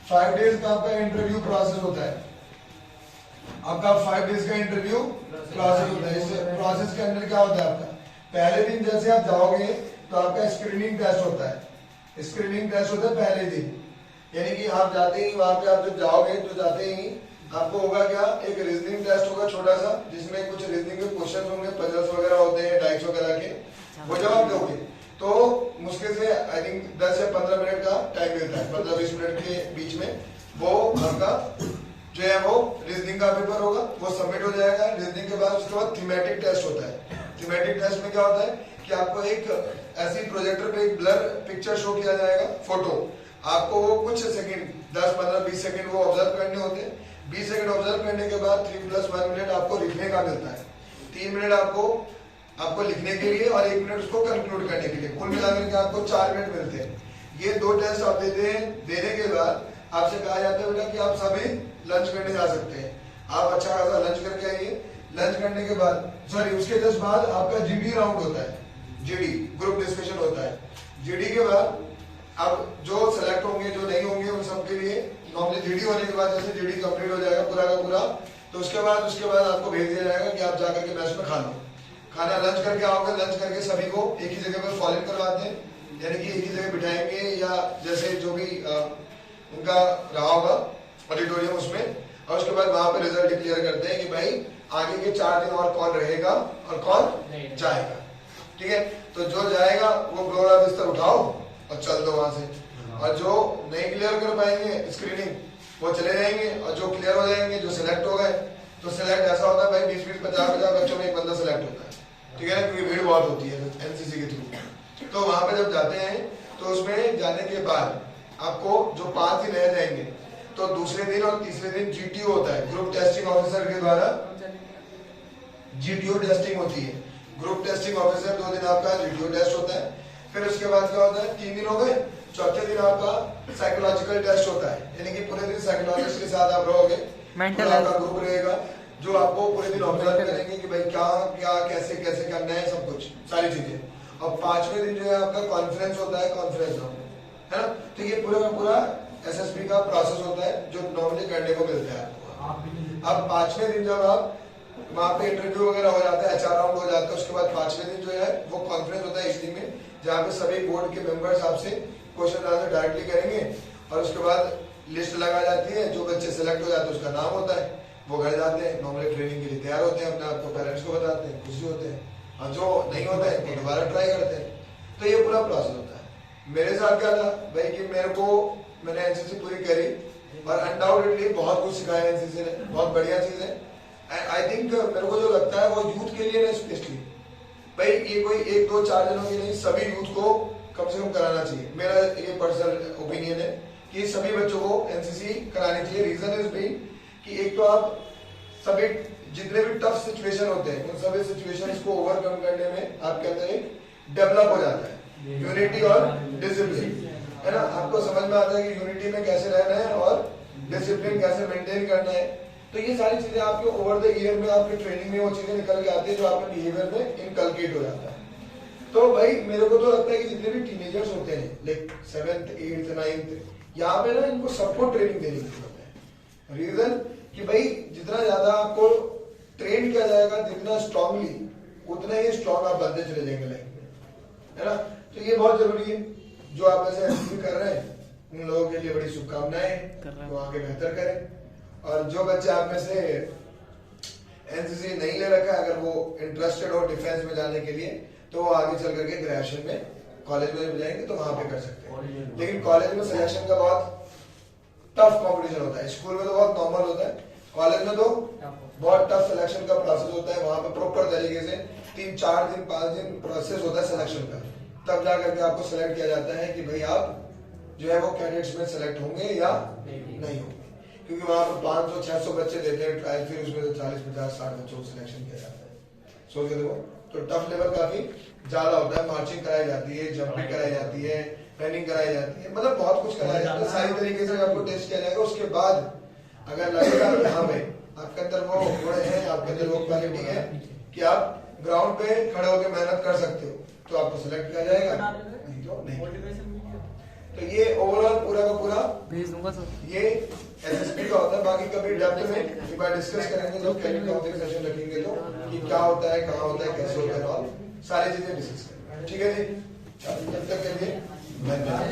5 days का आपका interview process होता है। आपका 5 डेज का इंटरव्यू प्रोसेस होता है। इस प्रोसेस के अंदर क्या होता है आपका, पहले दिन जैसे आप जाओगे तो आपका स्क्रीनिंग टेस्ट होता है। स्क्रीनिंग टेस्ट होता है पहले दिन, यानी कि आप जाते ही वहां पे आप जब जाओगे तो जाते ही आपको होगा क्या, एक रीजनिंग टेस्ट होगा छोटा सा, जिसमें कुछ रीजनिंग के क्वेश्चन होंगे, पजल्स वगैरह होते हैं 250 वगैरह के, वो जवाब दोगे तो मुश्किल से आई थिंक 10 या 15 मिनट का टाइम मिलता है, 15-20 मिनट के बीच में वो आपका जो है वो रीजनिंग का पेपर होगा, वो सबमिट हो जाएगा। रीजनिंग के बाद उसके बाद थीमेटिक टेस्ट होता है। थीमेटिक टेस्ट में क्या होता है कि आपको एक ऐसी प्रोजेक्टर पे एक ब्लर पिक्चर शो किया जाएगा, फोटो, आपको वो कुछ सेकंड 10-15-20 सेकंड वो ऑब्जर्व करने होते हैं। 20 सेकंड ऑब्जर्व करने के बाद 3+1 मिनट आपको लिखने का मिलता है। 3 मिनट आपको लिखने के लिए और 1 मिनट उसको कंक्लूड करने के लिए, कुल मिलाकर के आपको 4 मिनट मिलते हैं। ये 2 टेस्ट आप देते हैं। देने के बाद आपसे कहा जाता है बेटा कि आप सभी लंच करने जा सकते हैं। आप अच्छा खासा लंच करके आइए। लंच करने के बाद उसके जस्ट बाद आपका जीडी राउंड होता है, जीडी ग्रुप डिस्कशन होता है। जीडी के बाद अब जो सेलेक्ट होंगे जो नहीं होंगे उन सबके लिए नॉर्मली जीडी होने के बाद जैसे जीडी कंप्लीट हो जाएगा पूरा का पूरा, तो उसके बाद आपको भेज दिया जाएगा कि आप जाकर के मैच में खा लो। खाना लंच करके आओगे, लंच करके सभी को एक ही जगह पर फॉलो करवाते हैं, यानी कि एक ही जगह बिठाएंगे या जैसे जो भी उनका रहा होगा ऑडिटोरियम उसमें, और उसके बाद वहां पे रिजल्ट डिक्लेयर करते हैं कि भाई आगे के 4 दिन और कौन रहेगा और कौन जाएगा। ठीक है, तो जो जाएगा वो बोरा बिस्तर उठाओ और चल दो वहां से, और जो नहीं क्लियर कर पाएंगे स्क्रीनिंग वो चले जाएंगे, और जो क्लियर हो जाएंगे, जो सिलेक्ट हो गए, तो सिलेक्ट ऐसा होता है भाई 20-20, 50-50 बच्चों में एक बंदा सिलेक्ट होता है। ठीक है ना, क्योंकि भीड़ बहुत होती है एनसीसी के थ्रू। तो वहां पे जब जाते हैं तो उसमें जाने के बाद आपको जो 5 दिन रह जाएंगे, तो दूसरे दिन और तीसरे दिन जीटीओ होता है, ग्रुप टेस्टिंग ऑफिसर के द्वारा जीटीओ टेस्टिंग होती है। ग्रुप टेस्टिंग ऑफिसर 2 दिन आपका जीटीओ टेस्ट होता है। फिर उसके बाद क्या होता है, 3 दिन हो गए, चौथे दिन आपका साइकोलॉजिकल टेस्ट होता है, यानी कि पूरे दिन साइकोलॉजिस्ट के साथ आप रहोगे, आपका ग्रुप रहेगा जो आपको पूरे दिन ऑब्जर्व करेंगे कि भाई क्या क्या कैसे कैसे करना है, सब कुछ सारी चीजें। और 5वें दिन जो है आपका कॉन्फ्रेंस होता है, कॉन्फ्रेंस है ना। तो ये पूरा का पूरा एसएसबी का प्रोसेस होता है जो नॉर्मली करने को मिलता है आपको। अब 5वें दिन जब आप वहां पे इंटरव्यू वगैरह हो जाता है, एचआर राउंड हो जाता है, उसके बाद 5वें दिन जो है वो कॉन्फ्रेंस होता है इसी में, जहाँ पे सभी बोर्ड के मेंबर्स आपसे क्वेश्चन आंसर डायरेक्टली करेंगे, और उसके बाद लिस्ट लगा जाती है। जो बच्चे सिलेक्ट हो जाते हैं उसका नाम होता है, वो घर जाते हैं, नॉर्मली ट्रेनिंग के लिए तैयार होते हैं, अपने आपको पेरेंट्स को बताते हैं, खुशी होते हैं, और जो नहीं होता है तो दोबारा ट्राई करते हैं। तो ये पूरा प्रोसेस होता है। मेरे साथ क्या था भाई कि मैंने एनसीसी पूरी करी और अनडाउटेडली बहुत कुछ सिखाया एनसीसी ने, बहुत बढ़िया चीज है। एंड आई थिंक मेरे को जो लगता है वो यूथ के लिए ना स्पेशली, भाई ये कोई 1-2-4 जनों की नहीं, सभी यूथ को कम से कम कराना चाहिए। मेरा ये पर्सनल ओपिनियन है कि सभी बच्चों को एनसीसी करानी चाहिए। रीजन इज भी कि एक तो आप सभी जितने भी टफ सिचुएशन होते हैं उन सभी सिचुएशंस को ओवरकम करने में आपके अंदर एक डेवलप हो जाता है यूनिटी और डिसिप्लिन, है ना। आपको समझ में आता है कि यूनिटी में कैसे रहना है और डिसिप्लिन कैसे मेंटेन करना है। तो ये सारी चीजें आपके ओवर द ईयर में आपके ट्रेनिंग में वो चीजें निकल के आती है जो आपके बिहेवियर में इनकलकेट हो जाता है। तो भाई मेरे को तो लगता है कि जितने भी टीनेजर्स होते हैं लाइक 7th 8th 9th, यहाँ पे ना इनको सबको ट्रेनिंग देने की जरूरत है। रीजन कि भाई जितना ज्यादा आपको ट्रेन किया जाएगा जितना स्ट्रांगली, उतना ही स्ट्रांग आप बनते चले जाएंगे लाइफ में, है ना। तो ये बहुत जरूरी है। जो आप ऐसे एनसीसी कर रहे हैं उन लोगों के लिए बड़ी शुभकामनाएं, वो आगे बेहतर करें। और जो बच्चे आप में से एनसीसी नहीं ले रखा है, अगर वो इंटरेस्टेड हो डिफेंस में जाने के लिए, तो वो आगे चल करके ग्रेजुएशन में कॉलेज में जाएंगे तो वहां पे कर सकते हैं। लेकिन कॉलेज में सिलेक्शन का बहुत टफ कंपटीशन होता है। स्कूल में तो बहुत नॉर्मल होता है, कॉलेज में तो बहुत टफ सिलेक्शन का प्रोसेस होता है। वहां पे प्रॉपर तरीके से 3-4 दिन 5 दिन प्रोसेस होता है सिलेक्शन का, तब जाकर के आपको सिलेक्ट किया जाता है कि भाई आप जो है वो कैडेट्स में सिलेक्ट होंगे या नहीं होंगे। क्योंकि वहां पर 500-600 बच्चे देते हैं ट्रायल, फिर उसमें से 40-50-60 बच्चों को सिलेक्शन किया जाता है। सोच के देखो, तो टफ लेवल काफी ज्यादा होता है। मार्चिंग कराई जाती है, जंपिंग कराई जाती है, रनिंग कराई जाती है, मतलब बहुत कुछ कराया जाता है। सारी तरीके से आपको टेस्ट किया जाएगा। उसके बाद अगर लगेगा कि हाँ भाई आपके अंदर वो गुण है, आपके अंदर वो क्वालिटी है कि आप ग्राउंड पे खड़े होकर मेहनत कर सकते हो, तो आपको सिलेक्ट किया जाएगा, नहीं तो नहीं। तो ये ओवरऑल पूरा का पूरा भेज दूंगा सर। ये एसएसपी का होता है। बाकी कभी डेप्थ में एक बार डिस्कस करेंगे जब कैबिनेट टॉपिक सेशन रखेंगे तो कि क्या होता है, कहाँ होता है, कैसे होता है और सारी चीजें डिस्कस करेंगे। ठीक है जी, चलो तब तक के लिए धन्यवाद।